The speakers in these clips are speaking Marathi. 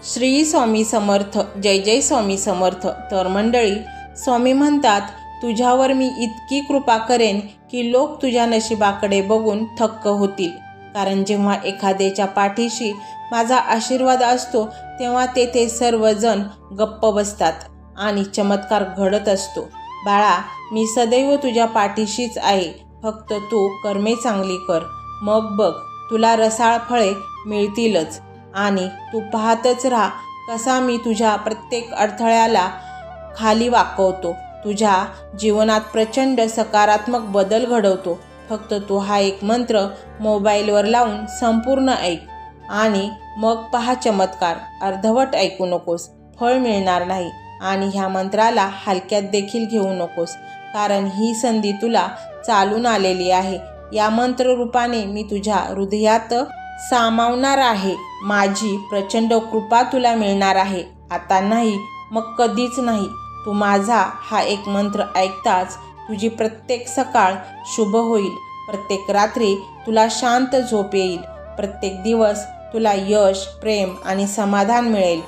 श्री स्वामी समर्थ. जय जय स्वामी समर्थ. तर मंडळी, स्वामी म्हणतात, तुझ्यावर मी इतकी कृपा करेन की लोक तुझ्या नशिबाकडे बघून थक्क होतील. कारण जेव्हा एखाद्याच्या पाठीशी माझा आशीर्वाद असतो तेव्हा तेथे सर्वजण गप्प बसतात आणि चमत्कार घडत असतो. बाळा, मी सदैव तुझ्या पाठीशीच आहे. फक्त तू कर्मे चांगली कर, मग बघ तुला रसाळ फळे मिळतीलच. आणि तू पाहतच राहा कसा मी तुझ्या प्रत्येक अडथळ्याला खाली वाकवतो. तुझ्या जीवनात प्रचंड सकारात्मक बदल घडवतो. फक्त तू हा एक मंत्र मोबाईलवर लावून संपूर्ण ऐक आणि मग पहा चमत्कार. अर्धवट ऐकू नकोस, फळ मिळणार नाही. आणि ह्या मंत्राला हलक्यात देखील घेऊ नकोस, कारण ही संधी तुला चालून आलेली आहे. या मंत्र रूपाने मी तुझ्या हृदयात सामावणार आहे. माझी प्रचंड कृपा तुला मिळणार आहे. आता नाही, मग कधीच नाही. तू माझा हा एक मंत्र ऐकताच तुझी प्रत्येक सकाळ शुभ होईल. प्रत्येक रात्री तुला शांत झोप येईल. प्रत्येक दिवस तुला यश, प्रेम आणि समाधान मिळेल.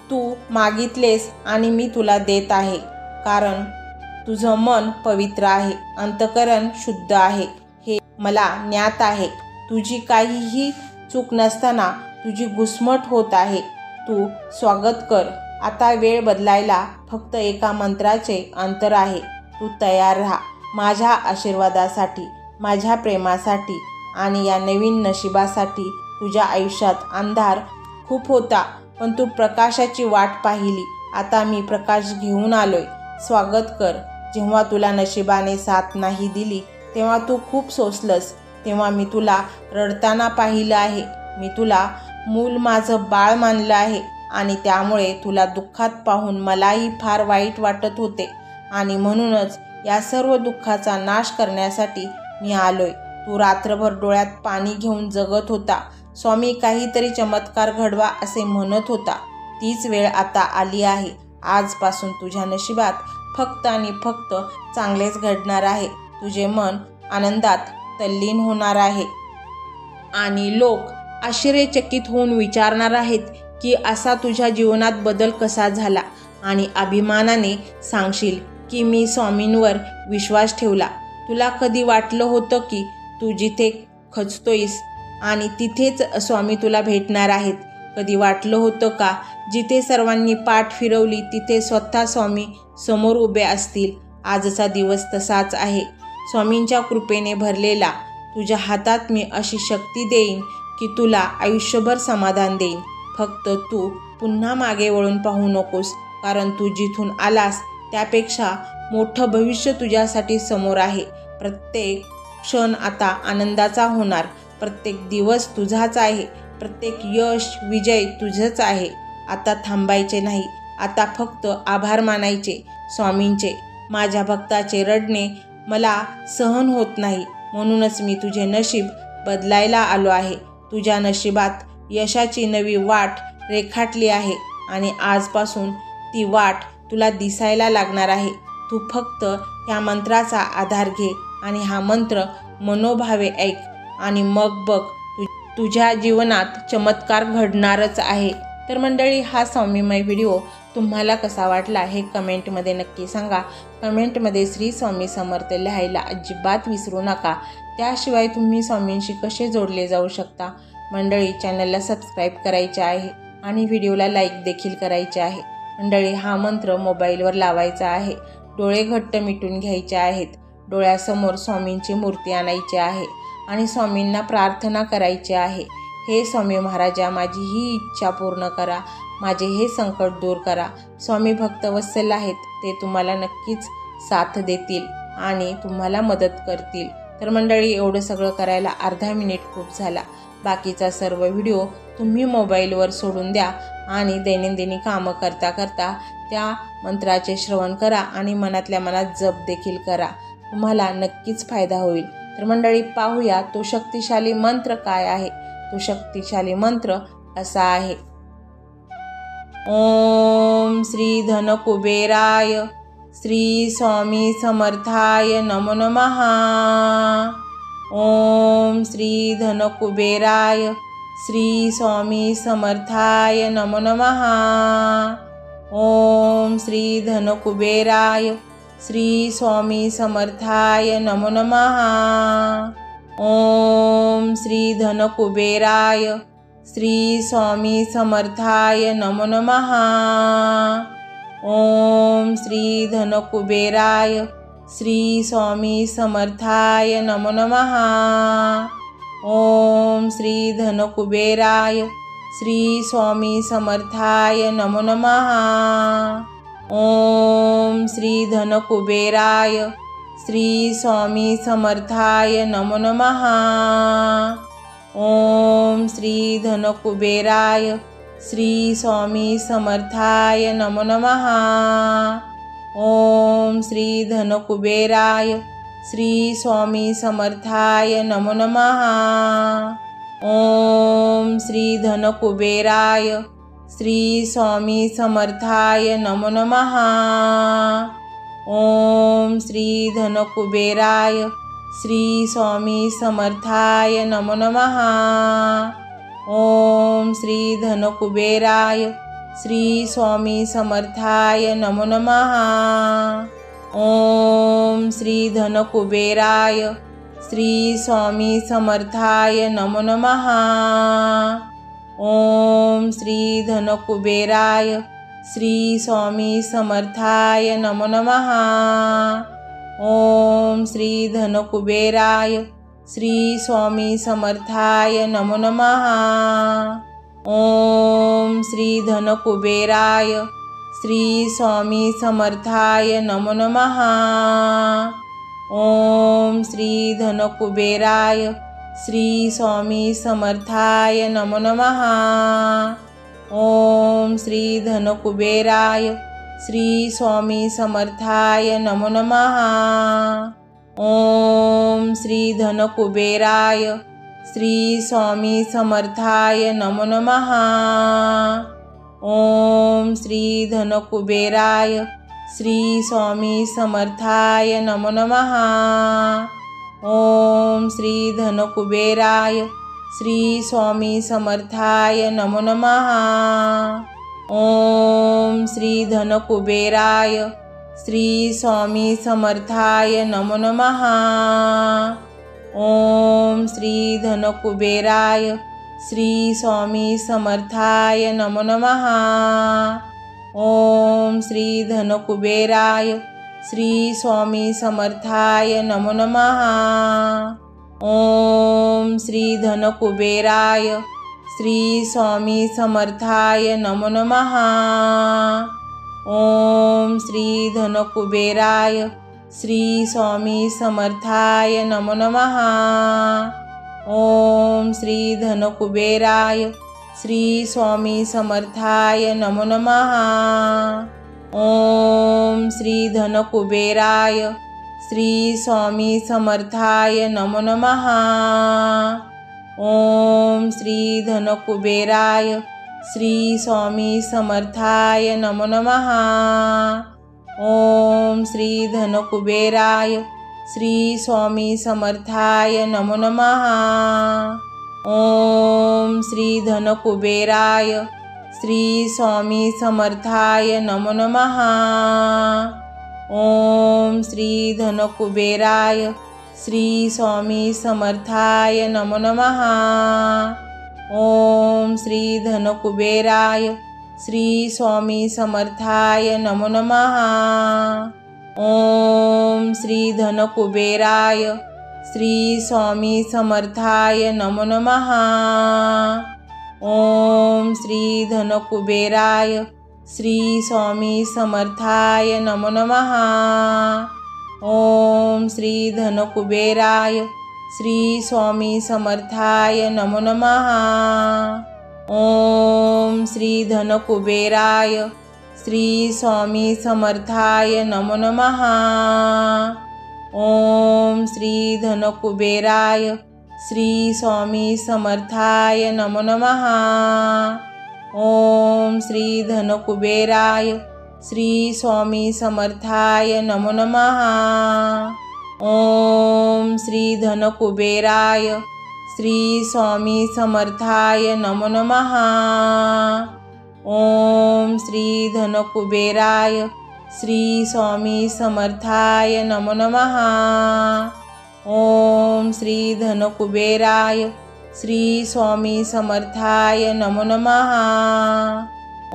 तू मागितलेस आणि मी तुला देत आहे. कारण तुझं मन पवित्र आहे, अंतःकरण शुद्ध आहे, हे मला ज्ञात आहे. तुझी काहीही चूक नसताना तुझी घुसमट होत आहे. तू स्वागत कर. आता वेळ बदलायला फक्त एका मंत्राचे अंतर आहे. तू तयार राहा माझ्या आशीर्वादासाठी, माझ्या प्रेमासाठी आणि या नवीन नशिबासाठी. तुझ्या आयुष्यात अंधार खूप होता, पण तू प्रकाशाची वाट पाहिली. आता मी प्रकाश घेऊन आलोय. स्वागत कर. जेव्हा तुला नशिबाने साथ नाही दिली तेव्हा तू खूप सोसलंस. तेव्हा मी तुला रडताना पाहिलं आहे. मी तुला मूल माझं बाळ मानलं आहे आणि त्यामुळे तुला दुःखात पाहून मलाही फार वाईट वाटत होते. आणि म्हणूनच या सर्व दुःखाचा नाश करण्यासाठी मी आलोय. तू रात्रभर डोळ्यात पाणी घेऊन जगत होता. स्वामी काहीतरी चमत्कार घडवा असे म्हणत होता. तीच वेळ आता आली आहे. आजपासून तुझ्या नशिबात फक्त आणि फक्त चांगलेच घडणार आहे. तुझे मन आनंदात तल्लीन होणार आहे आणि लोक आश्चर्यचकित होऊन विचारणार आहेत की असा तुझ्या जीवनात बदल कसा झाला. आणि अभिमानाने सांगशील की मी स्वामींवर विश्वास ठेवला. तुला कधी वाटलं होतं की तू जिथे खचतोयस आणि तिथेच स्वामी तुला भेटणार आहेत? कधी वाटलं होतं का जिथे सर्वांनी पाठ फिरवली तिथे स्वतः स्वामी समोर उभे असतील? आजचा दिवस तसाच आहे. स्वामींच्या कृपेने भरलेला तुझ्या हातात मी अशी शक्ती देईन की तुला आयुष्यभर समाधान देईन. फक्त तू पुन्हा मागे वळून पाहू नकोस, कारण तू जिथून आलास त्यापेक्षा मोठं भविष्य तुझ्यासाठी समोर आहे. प्रत्येक क्षण आता आनंदाचा होणार. प्रत्येक दिवस तुझाच आहे. प्रत्येक यश, विजय तुझंच आहे. आता थांबायचे नाही. आता फक्त आभार मानायचे स्वामींचे. माझ्या भक्ताचे रडणे मला सहन होत नाही, म्हणूनच मी तुझे नशीब बदलायला आलो आहे. तुझ्या नशिबात यशाची नवी वाट रेखाटली आहे आणि आजपासून ती वाट तुला दिसायला लागणार आहे. तू फक्त ह्या मंत्राचा आधार घे आणि हा मंत्र मनोभावे ऐक आणि मग बघ तुझ्या जीवनात चमत्कार घडणारच आहे. तर मंडळी, हा स्वामीमय व्हिडिओ तुम्हाला कसा वाटला हे कमेंटमध्ये नक्की सांगा. कमेंटमध्ये श्री स्वामी समर्थ लिहायला अजिबात विसरू नका. त्याशिवाय तुम्ही स्वामींशी कसे जोडले जाऊ शकता? मंडळी, चॅनलला सबस्क्राईब करायचे आहे आणि व्हिडिओला लाईक देखील करायचे आहे. मंडळी, हा मंत्र मोबाईलवर लावायचा आहे. डोळे घट्ट मिटून घ्यायचे आहेत. डोळ्यासमोर स्वामींची मूर्ती आणायची आहे आणि स्वामींना प्रार्थना करायची आहे. हे स्वामी महाराजा, माझी ही इच्छा पूर्ण करा. माझे हे संकट दूर करा. स्वामी भक्तवत्सल आहेत. ते तुम्हाला नक्कीच साथ देतील आणि तुम्हाला मदत करतील. तर मंडळी, एवढं सगळं करायला अर्धा मिनिट खूप झाला. बाकीचा सर्व व्हिडिओ तुम्ही मोबाईलवर सोडून द्या आणि दैनंदिनी कामं करता करता त्या मंत्राचे श्रवण करा आणि मनातल्या मनात जप देखील करा. तुम्हाला नक्कीच फायदा होईल. तर मंडळी, पाहूया तो शक्तिशाली मंत्र काय आहे. तो शक्तिशाली मंत्र असा आहे. ओम श्री धन कुबेराय श्री स्वामी समर्थाय नमो नमः. ओम श्री धन कुबेराय श्री स्वामी समर्थाय नमो नमः। ओम श्री धनकुबेराय श्री स्वामी समर्थाय नमो नमः। ओम श्री धनकुबेराय श्री स्वामी समर्थाय नमो नमः। ओम श्री धनकुबेराय श्री स्वामी समर्थाय नमो नमः। ओम श्री धनकुबेराय श्री स्वामी समर्थाय नमो नमः। ओम श्री धनकुबेराय श्री स्वामी समर्थाय नमो नमः। ओम श्री धनकुबेराय श्री स्वामी समर्थाय नमो नमः। ओम श्री धनकुबेराय श्री स्वामी समर्थाय नमो नमः। ओम श्री धनकुबेराय श्री स्वामी समर्थाय नमो नमः। ओम श्री धनकुबेराय श्री स्वामी समर्थाय नमो नमः। ओम श्री धनकुबेराय श्री स्वामी समर्थाय नमो नमः। ओम श्री धनकुबेराय श्री स्वामी समर्थाय नमो नमः। ओम श्री धनकुबेराय श्री स्वामी समर्थाय नमो नमः। ओम श्री धनकुबेराय श्री स्वामी समर्थाय नमो नमः। ओम श्री धनकुबेराय श्री स्वामी समर्थाय नमो नमः। ओम श्री धनकुबेराय श्री स्वामी समर्थाय नमो नमः। ओम श्री धनकुबेराय श्री स्वामी समर्थाय नमो नमः। ओम श्री धनकुबेराय श्री स्वामी समर्थाय नमो नमः। ओम श्री धनकुबेराय श्री स्वामी समर्थाय नमो नमः। ओम श्री धनकुबेराय श्री स्वामी समर्थाय नमो नमः। ओम श्री धनकुबेराय श्री स्वामी समर्थाय नमो नमः। ओम श्री धनकुबेराय श्री स्वामी समर्थाय नमो नमः। ओम श्री धनकुबेराय श्री स्वामी समर्थाय नमो नमः। ओम श्री धनकुबेराय श्री स्वामी समर्थाय नमो नमः। ओम श्री धनकुबेराय श्री स्वामी समर्थाय नमो नमः। ओम श्री धनकुबेराय श्री स्वामी समर्थाय नमो नमः। ओम श्री धनकुबेराय श्री स्वामी समर्थाय नमो नमः। ओम श्री धनकुबेराय श्री स्वामी समर्थाय नमो नमः। ओम श्री धनकुबेराय श्री स्वामी समर्थाय नमो नमः। ओम श्री धनकुबेराय श्री स्वामी समर्थाय नमो नमः। ओम श्री धनकुबेराय श्री स्वामी समर्थाय नमो नमः। ओम श्री धनकुबेराय श्री स्वामी समर्थाय नमो नमः। ओम श्री धनकुबेराय श्री स्वामी समर्थाय नमो नमः। ओम श्री धनकुबेराय श्री स्वामी समर्थाय नमो नमः। ओम श्री धनकुबेराय श्री स्वामी समर्थाय नमो नमः। ओम श्री धनकुबेराय श्री स्वामी समर्थाय नमो नमः। ओम श्री धनकुबेराय श्री स्वामी समर्थाय नमो नमः। ओम श्री धनकुबेराय श्री स्वामी समर्थाय नमो नमः। ओम श्री धनकुबेराय श्री स्वामी समर्थाय नमो नमः। ओम श्री धनकुबेराय श्री स्वामी समर्थाय नमो नमः। ओम श्री धनकुबेराय श्री स्वामी समर्थाय नमो नमः।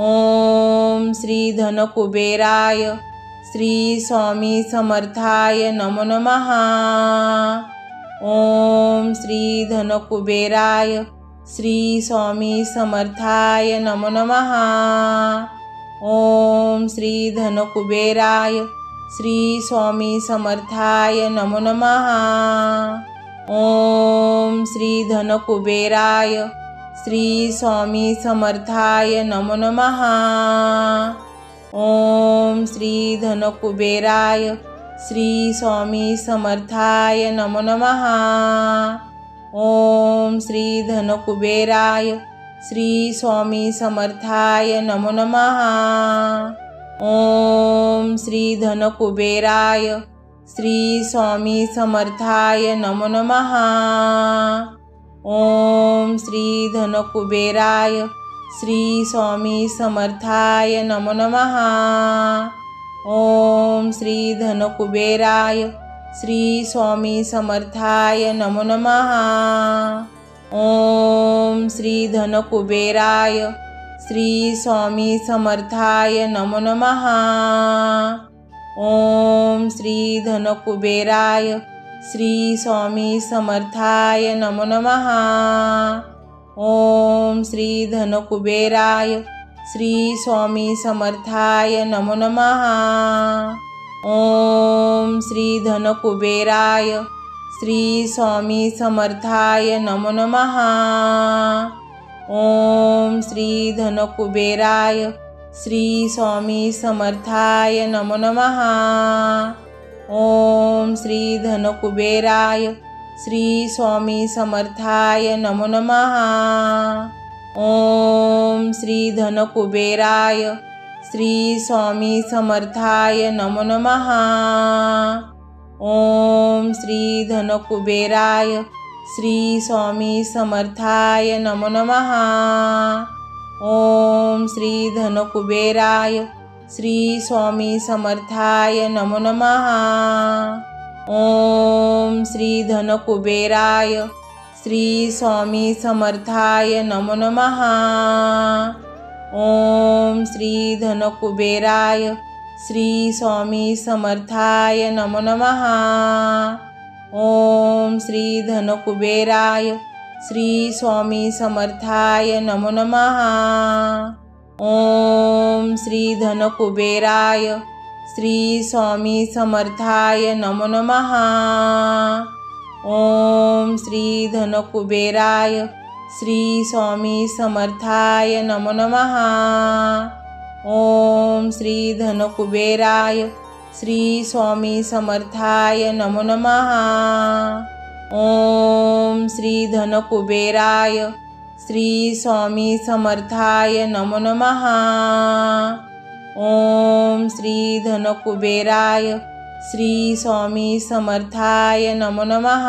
ओम श्री धनकुबेराय श्री स्वामी समर्थाय नमो नमः। ओम श्री धनकुबेराय श्री स्वामी समर्थाय नमो नमः। ओम श्री धनकुबेराय श्री स्वामी समर्थाय नमो नमः। ओम श्री धनकुबेराय श्री स्वामी समर्थाय नमो नमः। ओम श्री धनकुबेराय श्री स्वामी समर्थाय नमो नमः। ओम श्री धनकुबेराय श्री स्वामी समर्थाय नमो नमः। ओम श्री धनकुबेराय श्री स्वामी समर्थाय नमो नमः। ओम श्री धनकुबेराय श्री स्वामी समर्थाय नमो नमः। ओम श्री धनकुबेराय श्री स्वामी समर्थाय नमो नमः। ओम श्री धनकुबेराय श्री स्वामी समर्थाय नमो नमः। ओम श्री धनकुबेराय श्री स्वामी समर्थाय नमो नमः। ओम श्री धनकुबेराय श्री स्वामी समर्थाय नमो नमः। ओम श्री धनकुबेराय श्री स्वामी समर्थाय नमो नमः। ओम श्री धनकुबेराय श्री स्वामी समर्थाय नमो नमः। ओम श्री धनकुबेराय श्री स्वामी समर्थाय नमो नमः। ओम श्री धनकुबेराय श्री स्वामी समर्थाय नमो नमः। ओम श्री धनकुबेराय श्री स्वामी समर्थाय नमो नमः। ओम श्री धनकुबेराय श्री स्वामी समर्थाय नमो नमः। ओम श्री धनकुबेराय श्री स्वामी समर्थाय नमो नमः। ओम श्री धनकुबेराय श्री स्वामी समर्थाय नमो नमः। ओम श्री धनकुबेराय श्री स्वामी समर्थाय नमो नमः। ओम श्री धनकुबेराय श्री स्वामी समर्थाय नमो नमः। ओम श्री धनकुबेराय श्री स्वामी समर्थाय नमो नमः। ओम श्री धनकुबेराय श्री स्वामी समर्थाय नमो नमः। ओम श्री धनकुबेराय श्री स्वामी समर्थाय नमो नमः। ओम श्री धनकुबेराय श्री स्वामी समर्थाय नमो नमः।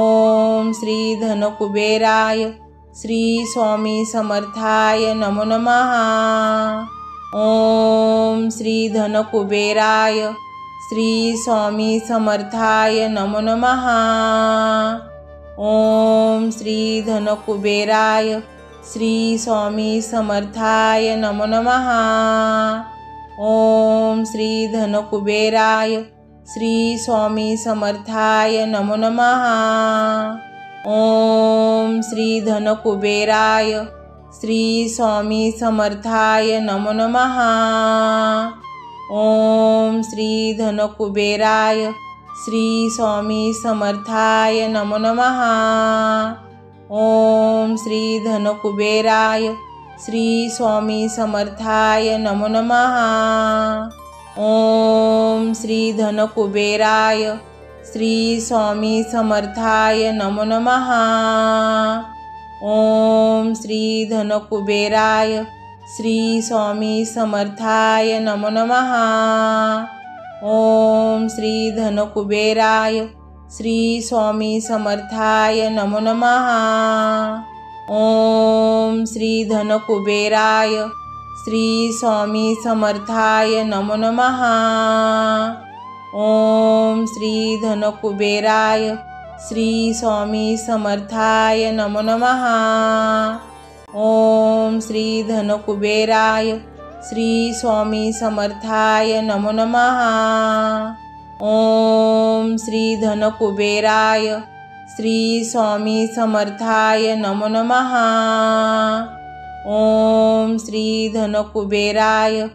ओम श्री धनकुबेराय श्री स्वामी समर्थाय नमो नमः। ओम श्री धनकुबेराय श्री स्वामी समर्थाय नमो नमः। ओम श्री धनकुबेराय श्री स्वामी समर्थाय नमो नमः। ओम श्री धनकुबेराय श्री स्वामी समर्थाय नमो नमः। ओम श्री धनकुबेराय श्री स्वामी समर्थाय नमो नमः। ओम श्री धनकुबेराय श्री स्वामी समर्थाय नमो नमः। ओम श्री धनकुबेराय श्री स्वामी समर्थाय नमो नमः। ओम श्री धनकुबेराय श्री स्वामी समर्थाय नमो नमः। ओम श्री धनकुबेराय श्री स्वामी समर्थाय नमो नमः। ओम श्री धनकुबेराय श्री स्वामी समर्थाय नमो नमः। ओम श्री धनकुबेराय श्री स्वामी समर्थाय नमो नमः। ओम श्री धनकुबेराय श्री स्वामी समर्थाय नमो नमः। ओम श्री धनकुबेराय श्री स्वामी समर्थाय नमो नमः। ओम श्री धनकुबेराय श्री स्वामी समर्थाय नमो नमः। ओम श्री धनकुबेराय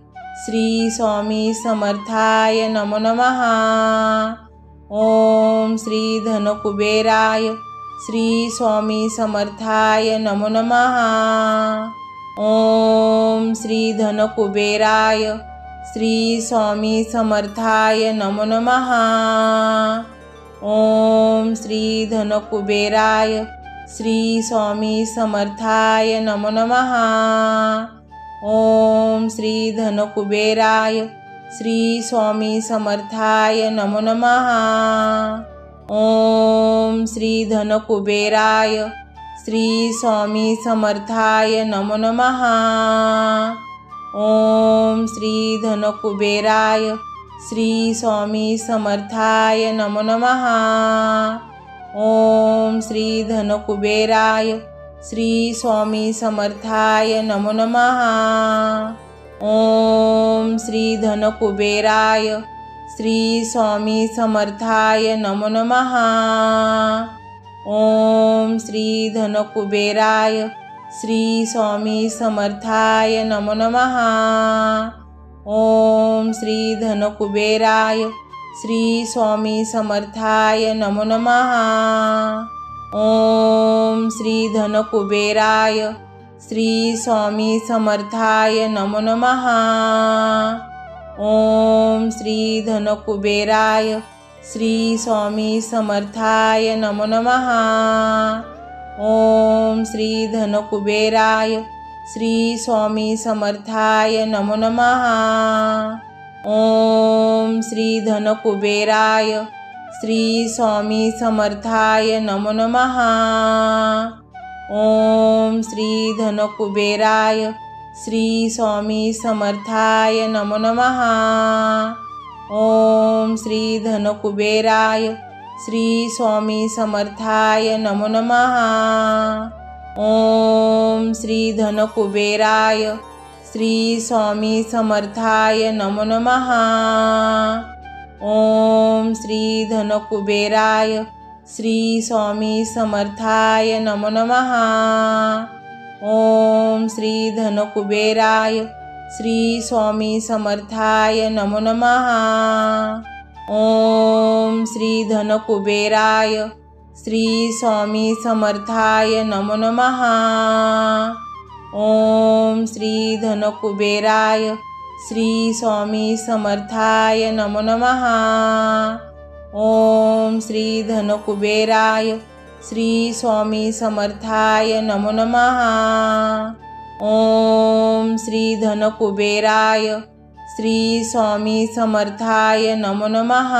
श्री स्वामी समर्थाय नमो नमः। ओम श्री धनकुबेराय श्री स्वामी समर्थाय नमो नमः। ओम श्री धनकुबेराय श्री स्वामी समर्थाय नमो नमः। ओम श्री धनकुबेराय श्री स्वामी समर्थाय नमो नमः। ओम श्री धनकुबेराय श्री स्वामी समर्थाय नमो नमः। ओम श्री धनकुबेराय श्री स्वामी समर्थाय नमो नमः। ओम श्री धनकुबेराय श्री स्वामी समर्थाय नमो नमः। ओम श्री धनकुबेराय श्री स्वामी समर्थाय नमो नमः। ओम श्री धनकुबेराय श्री स्वामी समर्थाय नमो नमः। ओम श्री धनकुबेराय श्री स्वामी समर्थाय नमो नमः। ओम श्री धनकुबेराय श्री स्वामी समर्थाय नमो नमः। ओम श्री धनकुबेराय श्री स्वामी समर्थाय नमो नमः। ओम श्री धनकुबेराय श्री स्वामी समर्थाय नमो नमः। ओम श्री धनकुबेराय श्री स्वामी समर्थाय नमो नमः। ओम श्री धनकुबेराय श्री स्वामी समर्थाय नमो नमः। ओम श्री धनकुबेराय श्री स्वामी समर्थाय नमो नमः। ओम श्री धनकुबेराय श्री स्वामी समर्थाय नमो नमः। ओम श्री धनकुबेराय श्री स्वामी समर्थाय नमो नमः। ओम श्री धनकुबेराय श्री स्वामी समर्थाय नमो नमः। ओम श्री धनकुबेराय श्री स्वामी समर्थाय नमो नमः। ओम श्री धनकुबेराय श्री स्वामी समर्थाय नमो नमः। ओम श्री धनकुबेराय श्री स्वामी समर्थाय नमो नमः। ओम श्री धनकुबेराय श्री स्वामी समर्थाय नमो नमः। ओम श्री धनकुबेराय श्री स्वामी समर्थाय नमो नमः।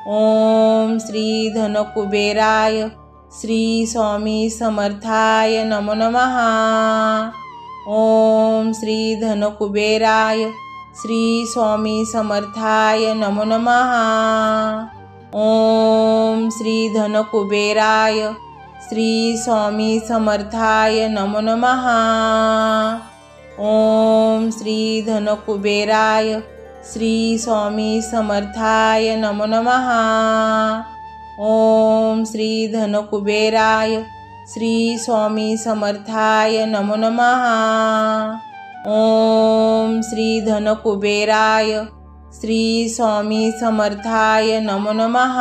ओम श्री धनकुबेराय श्री स्वामी समर्थाय नमो नमः। ओम श्री धनकुबेराय श्री स्वामी समर्थाय नमो नमः। ओम श्री धनकुबेराय श्री स्वामी समर्थाय नमो नमः। ओम श्री धनकुबेराय श्री स्वामी समर्थाय नमो नमः। ओम श्री धनकुबेराय श्री स्वामी समर्थाय नमो नमः। ओम श्री धनकुबेराय श्री स्वामी समर्थाय नमो नमः।